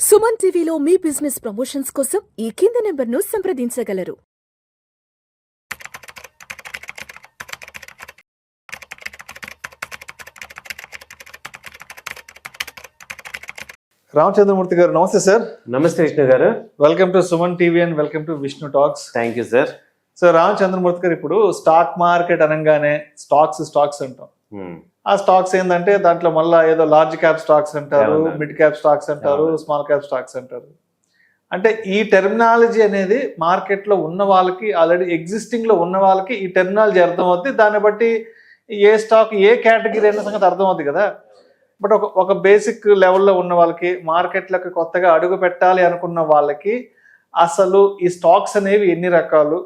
సుమన్ టీవీలో మీ business promotions కోసం ఈ కింది నెంబర్ను సంప్రదించగలరు. రామచంద్రమూర్తి గారు నమస్తే సార్. నమస్తే విష్ణు గారు. Welcome to Suman TV and welcome to Vishnu talks. Thank you sir. So Ramachandramurthy గారు, ఇప్పుడు స్టాక్ మార్కెట్ అనగానే స్టాక్స్ అంటాం. ఆ స్టాక్స్ ఏంటంటే దాంట్లో మళ్ళీ ఏదో లార్జ్ క్యాప్ స్టాక్స్ అంటారు, మిడ్ క్యాప్ స్టాక్స్ అంటారు, స్మాల్ క్యాప్ స్టాక్స్ అంటారు. అంటే ఈ టెర్మినాలజీ అనేది మార్కెట్లో ఉన్న వాళ్ళకి, ఆల్రెడీ ఎగ్జిస్టింగ్లో ఉన్న వాళ్ళకి ఈ టెర్మినాలజీ అర్థమవుతుంది. దాన్ని బట్టి ఏ స్టాక్ ఏ కేటగిరీ అనే సంగతి అర్థమవుతుంది కదా. బట్ ఒక బేసిక్ లెవెల్లో ఉన్న వాళ్ళకి, మార్కెట్లోకి కొత్తగా అడుగు పెట్టాలి అనుకున్న వాళ్ళకి అసలు ఈ స్టాక్స్ అనేవి ఎన్ని రకాలు,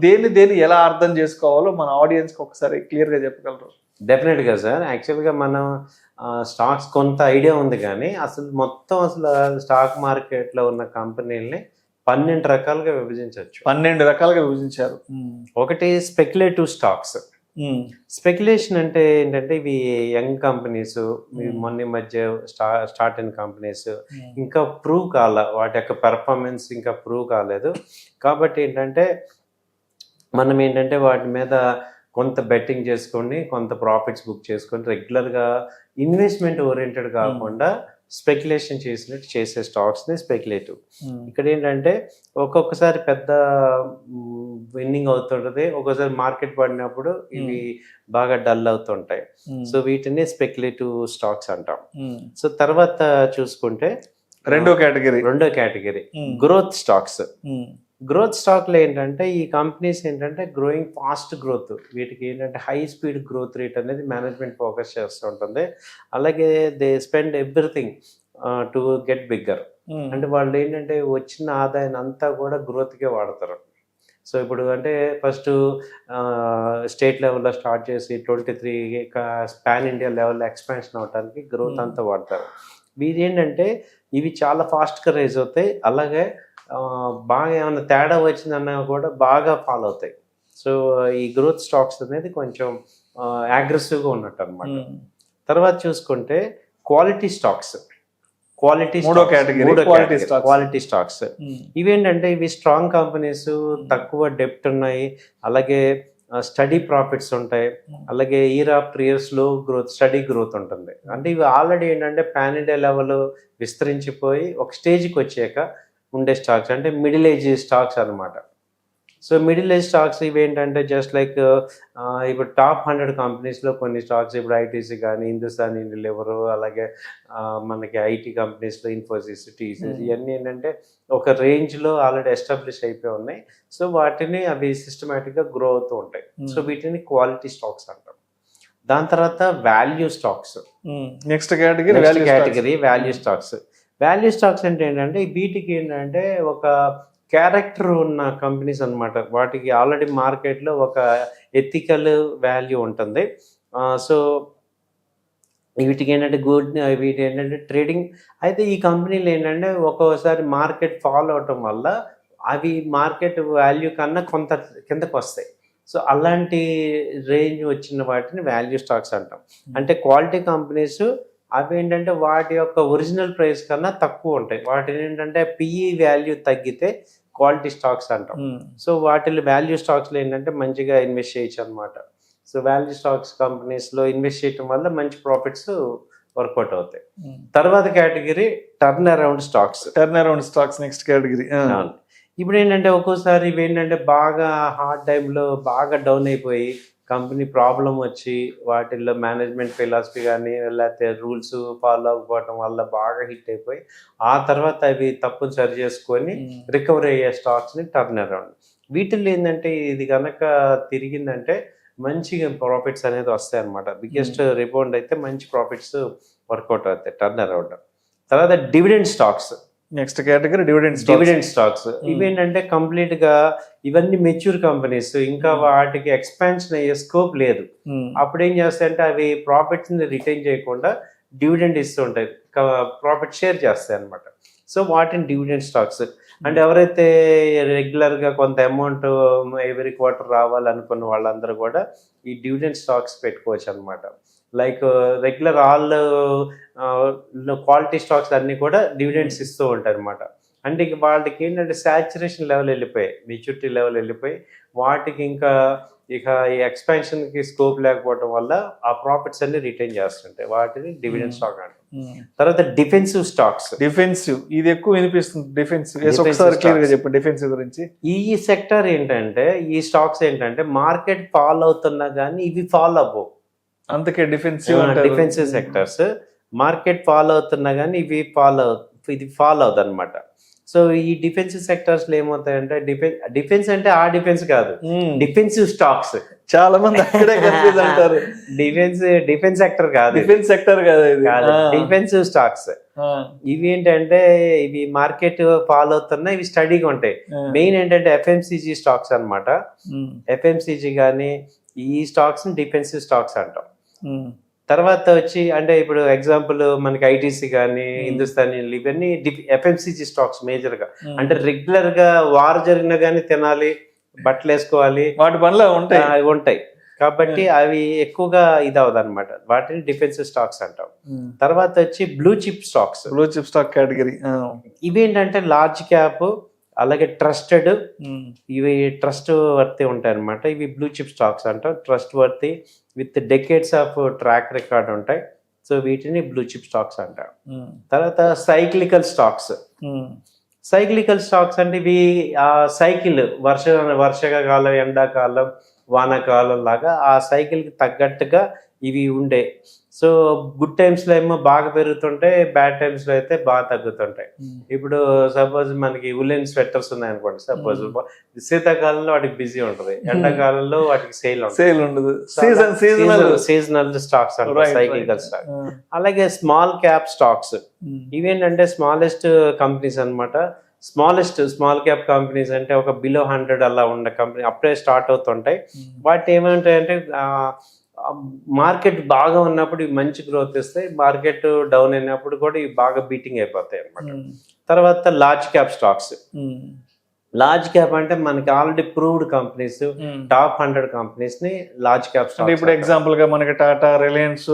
దేన్ని ఎలా అర్థం చేసుకోవాలో మన ఆడియన్స్కి ఒకసారి క్లియర్గా చెప్పగలరు? డెఫినెట్గా సార్. యాక్చువల్గా మనం స్టాక్స్ కొంత ఐడియా ఉంది, కానీ అసలు స్టాక్ మార్కెట్లో ఉన్న కంపెనీలని 12 రకాలుగా విభజించవచ్చు. 12 రకాలుగా విభజించారు. ఒకటి స్పెక్యులేటివ్ స్టాక్స్. స్పెక్యులేషన్ అంటే ఏంటంటే ఇవి యంగ్ కంపెనీస్, మొన్న మధ్య స్టార్ట్ అయిన కంపెనీస్, ఇంకా ప్రూవ్ వాటి యొక్క పెర్ఫార్మెన్స్ ఇంకా ప్రూవ్ కాలేదు. కాబట్టి ఏంటంటే మనం ఏంటంటే వాటి మీద కొంత బెట్టింగ్ చేసుకొని, కొంత ప్రాఫిట్స్ బుక్ చేసుకొని, రెగ్యులర్గా ఇన్వెస్ట్మెంట్ ఓరియంటెడ్ కాకుండా స్పెక్యులేషన్ చేసే స్టాక్స్ని స్పెక్యులేటివ్. ఇక్కడ ఏంటంటే ఒక్కొక్కసారి పెద్ద విన్నింగ్ అవుతుంటుంది, ఒక్కొక్కసారి మార్కెట్ పడినప్పుడు ఇవి బాగా డల్ అవుతుంటాయి. సో వీటిని స్పెక్యులేటివ్ స్టాక్స్ అంటాం. సో తర్వాత చూసుకుంటే రెండో కేటగిరీ గ్రోత్ స్టాక్స్. గ్రోత్ స్టాక్లో ఏంటంటే ఈ కంపెనీస్ ఏంటంటే గ్రోయింగ్ ఫాస్ట్ గ్రోత్, వీటికి ఏంటంటే హై స్పీడ్ గ్రోత్ రేట్ అనేది మేనేజ్మెంట్ ఫోకస్ చేస్తూ ఉంటుంది. అలాగే they spend everything to get bigger. అంటే వాళ్ళు ఏంటంటే వచ్చిన ఆదాయాన్ని అంతా కూడా గ్రోత్కే వాడతారు. సో ఇప్పుడు అంటే ఫస్ట్ స్టేట్ లెవెల్లో స్టార్ట్ చేసి 23 పాన్ ఇండియా లెవెల్లో ఎక్స్పాన్షన్ అవడానికి గ్రోత్ అంతా వాడతారు. వీటి ఏంటంటే ఇవి చాలా ఫాస్ట్గా రైజ్ అవుతాయి, అలాగే బాగా ఏమైనా తేడా వచ్చిందన్నా కూడా బాగా ఫాలో అవుతాయి. సో ఈ గ్రోత్ స్టాక్స్ అనేది కొంచెం అగ్రెసివ్గా ఉన్నట్టు అనమాట. తర్వాత చూసుకుంటే క్వాలిటీ స్టాక్స్. క్వాలిటీ స్టాక్స్ ఇవేంటంటే ఇవి స్ట్రాంగ్ కంపెనీస్, తక్కువ డెప్ట్ ఉన్నాయి, అలాగే స్టడీ ప్రాఫిట్స్ ఉంటాయి, అలాగే year after year slow growth, study growth ఉంటుంది. అంటే ఇవి ఆల్రెడీ ఏంటంటే పాన్ ఇండియా లెవెల్ విస్తరించిపోయి ఒక స్టేజ్కి వచ్చాక ఉండే స్టాక్స్, అంటే మిడిల్ ఏజ్ స్టాక్స్ అనమాట. సో మిడిల్ ఏజ్ స్టాక్స్ ఇవి ఏంటంటే జస్ట్ లైక్ ఇప్పుడు టాప్ 100 కంపెనీస్లో కొన్ని స్టాక్స్, ఇప్పుడు ఐటీసీ కానీ, హిందుస్థాన్ యూనిలివర్, అలాగే మనకి ఐటీ కంపెనీస్లో ఇన్ఫోసిస్, టీసీఎస్, ఇవన్నీ ఏంటంటే ఒక రేంజ్లో ఆల్రెడీ ఎస్టాబ్లిష్ అయిపోయి ఉన్నాయి. సో వాటిని అవి సిస్టమేటిక్గా గ్రో అవుతూ ఉంటాయి. సో వీటిని క్వాలిటీ స్టాక్స్ అంటాం. దాని తర్వాత value stocks. Next category value stocks. Value stocks అంటే ఏంటంటే వీటికి ఏంటంటే ఒక క్యారెక్టర్ ఉన్న కంపెనీస్ అనమాట. వాటికి ఆల్రెడీ మార్కెట్లో ఒక ఎథికల్ వాల్యూ ఉంటుంది. సో వీటికి ఏంటంటే వీటి ఏంటంటే ట్రేడింగ్ అయితే ఈ కంపెనీలు ఏంటంటే ఒక్కోసారి మార్కెట్ ఫాలో అవటం వల్ల అవి మార్కెట్ వాల్యూ కన్నా కొంత కిందకు వస్తాయి. సో అలాంటి రేంజ్ వచ్చిన వాటిని వాల్యూ స్టాక్స్ అంటాం. అంటే క్వాలిటీ కంపెనీస్ అవి ఏంటంటే వాటి యొక్క ఒరిజినల్ ప్రైస్ కన్నా తక్కువ ఉంటాయి. వాటిని ఏంటంటే పిఈ వాల్యూ తగ్గితే క్వాలిటీ స్టాక్స్ అంటాం. సో వాటిలో వాల్యూ స్టాక్స్లో ఏంటంటే మంచిగా ఇన్వెస్ట్ చేయొచ్చు అనమాట. సో వాల్యూ స్టాక్స్ కంపెనీస్లో ఇన్వెస్ట్ చేయడం వల్ల మంచి ప్రాఫిట్స్ వర్కౌట్ అవుతాయి. తర్వాత category turn around stocks. Next category. ఇప్పుడు ఏంటంటే ఒక్కోసారి ఇవి ఏంటంటే బాగా హార్డ్ టైంలో బాగా డౌన్ అయిపోయి కంపెనీ ప్రాబ్లం వచ్చి వాటిల్లో మేనేజ్మెంట్ ఫిలాసఫీ కానీ లేకపోతే రూల్స్ ఫాలో అవ్వకపోవటం వల్ల బాగా హిట్ అయిపోయి ఆ తర్వాత అవి తప్పును సరి చేసుకొని రికవరీ అయ్యే స్టాక్స్ని టర్న్ అరౌండ్. వీటిల్లో ఏంటంటే ఇది కనుక తిరిగిందంటే మంచిగా ప్రాఫిట్స్ అనేది వస్తాయి అన్నమాట. బిగ్గెస్ట్ రిబౌండ్ అయితే మంచి ప్రాఫిట్స్ వర్కౌట్ అవుతాయి టర్న్ అరౌండ్. తర్వాత dividend stocks. Next category dividend stocks. ఇవేంటంటే కంప్లీట్ గా ఇవన్నీ మెచ్యూర్ కంపెనీస్, ఇంకా వాటికి ఎక్స్పాన్షన్ అయ్యే స్కోప్ లేదు. అప్పుడు ఏం చేస్తాయంటే అవి ప్రాఫిట్స్ ని రిటైన్ చేయకుండా డివిడెండ్ ఇస్తూ ఉంటాయి, ప్రాఫిట్ షేర్ చేస్తాయి అనమాట. సో వాటిని డివిడెంట్ స్టాక్స్. అంటే ఎవరైతే రెగ్యులర్గా కొంత అమౌంట్ ఎవ్రీ క్వార్టర్ రావాలనుకున్న వాళ్ళందరూ కూడా ఈ డివిడెండ్ స్టాక్స్ పెట్టుకోవచ్చు అనమాట. Like regular all quality stocks అన్ని కూడా డివిడెండ్స్ ఇస్తూ ఉంటారు అనమాట. అంటే ఇక వాళ్ళకి ఏంటంటే సాచురేషన్ లెవెల్ వెళ్ళిపోయాయి, మెచ్యూరిటీ లెవెల్ వెళ్ళిపోయి వాటికి ఇంకా ఇక ఈ ఎక్స్పాన్షన్కి స్కోప్ లేకపోవడం వల్ల ఆ ప్రాఫిట్స్ అన్ని రిటైన్ చేస్తుంటాయి, వాటిని డివిడెండ్ స్టాక్ అంటారు. తర్వాత డిఫెన్సివ్ స్టాక్స్. డిఫెన్సివ్ ఇది ఎక్కువ వినిపిస్తుంది. డిఫెన్సివ్ ఒకసారి క్లియర్ గా చెప్పండి డిఫెన్సివ్ గురించి. ఈ సెక్టర్ ఏంటంటే ఈ స్టాక్స్ ఏంటంటే మార్కెట్ ఫాలో అవుతున్నా కానీ ఇవి ఫాలో అవ్వవు, అందుకే defensive defensive sectors. Market follow అవుతున్నా కానీ ఇది ఫాలో అవుతుంది అనమాట. సో ఈ డిఫెన్సివ్ సెక్టర్స్ లో ఏమవుతాయంటే డిఫెన్స్ అంటే ఆ డిఫెన్స్ కాదు, డిఫెన్సివ్ స్టాక్స్. చాలా మంది అక్కడే కన్ఫ్యూజ్ అంటారు. డిఫెన్స్ సెక్టర్ కాదు, డిఫెన్స్ సెక్టర్ కాదు, డిఫెన్సివ్ స్టాక్స్. ఇవి ఏంటంటే ఇవి మార్కెట్ ఫాలో అవుతున్నా ఇవి స్టడీగా ఉంటాయి. మెయిన్ ఏంటంటే ఎఫ్ఎంసీజీ స్టాక్స్ అన్నమాట. ఎఫ్ఎంసీజీ కానీ ఈ స్టాక్స్ డిఫెన్సివ్ స్టాక్స్ అంటాం. తర్వాత వచ్చి అంటే ఇప్పుడు ఎగ్జాంపుల్ మనకి ఐటీసీ కానీ హిందుస్థానీ ఇవన్నీ ఎఫ్ఎంసీజీ స్టాక్స్ మేజర్ గా. అంటే రెగ్యులర్ గా వార్ జరిగినా కానీ తినాలి, బట్టలు వేసుకోవాలి, వాటి పనిలో ఉంటాయి కాబట్టి అవి ఎక్కువగా ఇది అవదు అనమాట, వాటిని డిఫెన్సివ్ స్టాక్స్ అంటాం. తర్వాత వచ్చి blue chip stocks. Blue chip stock category ఇవి ఏంటంటే లార్జ్ క్యాప్ అలాగే ట్రస్టెడ్, ఇవి ట్రస్ట్ వర్తి ఉంటాయి అనమాట. ఇవి బ్లూ చిప్ స్టాక్స్ అంటాం, trustworthy with decades of track record ఉంటాయి. సో వీటిని బ్లూ చిప్ స్టాక్స్ అంటాం. తర్వాత సైక్లికల్ స్టాక్స్. సైక్లికల్ స్టాక్స్ అంటే ఇవి సైకిల్ వర్షకాలం, ఎండాకాలం, వానాకాలం లాగా ఆ సైకిల్కి తగ్గట్టుగా ఇవి ఉండే. సో గుడ్ టైమ్స్ లో ఏమో బాగా పెరుగుతుంటాయి, బ్యాడ్ టైమ్స్ లో అయితే బాగా తగ్గుతుంటాయి. ఇప్పుడు సపోజ్ మనకి ఉలెన్ స్వెటర్స్ ఉన్నాయనుకోండి, సపోజ్ శీతాకాలంలో వాటికి బిజీ ఉంటుంది, ఎండాకాలంలో వాటికి సేల్ ఉండదు. సీజనల్ స్టాక్స్ అంటారు సైక్లికల్ స్టాక్. అలాగే స్మాల్ క్యాప్ స్టాక్స్. ఇవేంటంటే స్మాలెస్ట్ కంపెనీస్ అనమాట. స్మాల్ క్యాప్ కంపెనీస్ అంటే ఒక బిలో 100 అలా ఉన్న కంపెనీ అప్పుడే స్టార్ట్ అవుతుంటాయి. వాటి ఏమంటాయంటే మార్కెట్ బాగా ఉన్నప్పుడు ఇవి మంచి గ్రోత్ ఇస్తాయి, మార్కెట్ డౌన్ అయినప్పుడు కూడా ఇవి బాగా బీటింగ్ అయిపోతాయి అన్నమాట. తర్వాత large cap stocks. Large cap అంటే మనకి already proved companies, top 100 companies ని లార్జ్ క్యాప్ స్టాక్స్. ఇప్పుడు ఎగ్జాంపుల్ గా మనకి టాటా, రిలయన్స్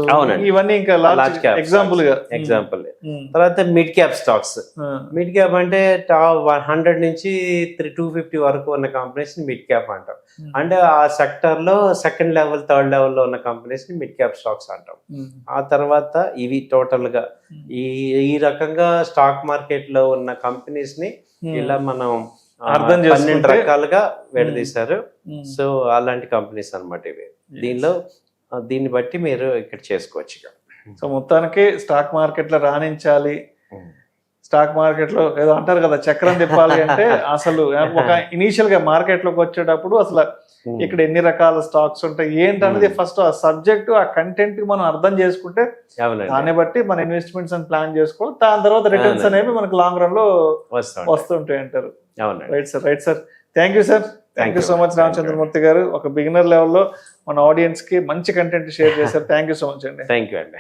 ఇవన్నీ ఇంకా లార్జ్ క్యాప్ ఎగ్జాంపుల్. తర్వాత mid cap stocks. Mid cap అంటే టాప్ 100 నుంచి 250 వరకు ఉన్న కంపెనీస్ ని మిడ్ క్యాప్ అంటాం. అంటే ఆ సెక్టర్ లో సెకండ్ లెవెల్, థర్డ్ లెవెల్ లో ఉన్న కంపెనీస్ ని మిడ్ క్యాప్ స్టాక్స్ అంటాం. ఆ తర్వాత ఇవి టోటల్ గా ఈ రకంగా స్టాక్ మార్కెట్ లో ఉన్న కంపెనీస్ ని ఇలా మనం అర్థం 12 రకాలుగా విడదీశారు. సో అలాంటి కంపెనీస్ అన్నమాట ఇవి. దీన్ని బట్టి మీరు ఇక్కడ చేసుకోవచ్చు. సో మొత్తానికి స్టాక్ మార్కెట్ లో రాణించాలి, స్టాక్ మార్కెట్ లో ఏదో అంటారు కదా చక్రం తిప్పాలి అంటే అసలు ఒక ఇనీషియల్ గా మార్కెట్ లోకి వచ్చేటప్పుడు అసలు ఇక్కడ ఎన్ని రకాల స్టాక్స్ ఉంటాయి ఏంటనేది ఫస్ట్ ఆ సబ్జెక్ట్, ఆ కంటెంట్ మనం అర్థం చేసుకుంటే దాన్ని బట్టి మన ఇన్వెస్ట్మెంట్స్ అని ప్లాన్ చేసుకోవాలి. దాని తర్వాత రిటర్న్స్ అనేవి మనకు లాంగ్ రన్ లో వస్తుంటాయి అంటారు. Right sir. Thank you sir. Thank you so much Ramachandramurthy గారు. ఒక బిగినర్ లెవెల్లో మన ఆడియన్స్ కి మంచి కంటెంట్ షేర్ చేశారు. థ్యాంక్ యూ సో మచ్ అండి. థ్యాంక్ యూ అండి.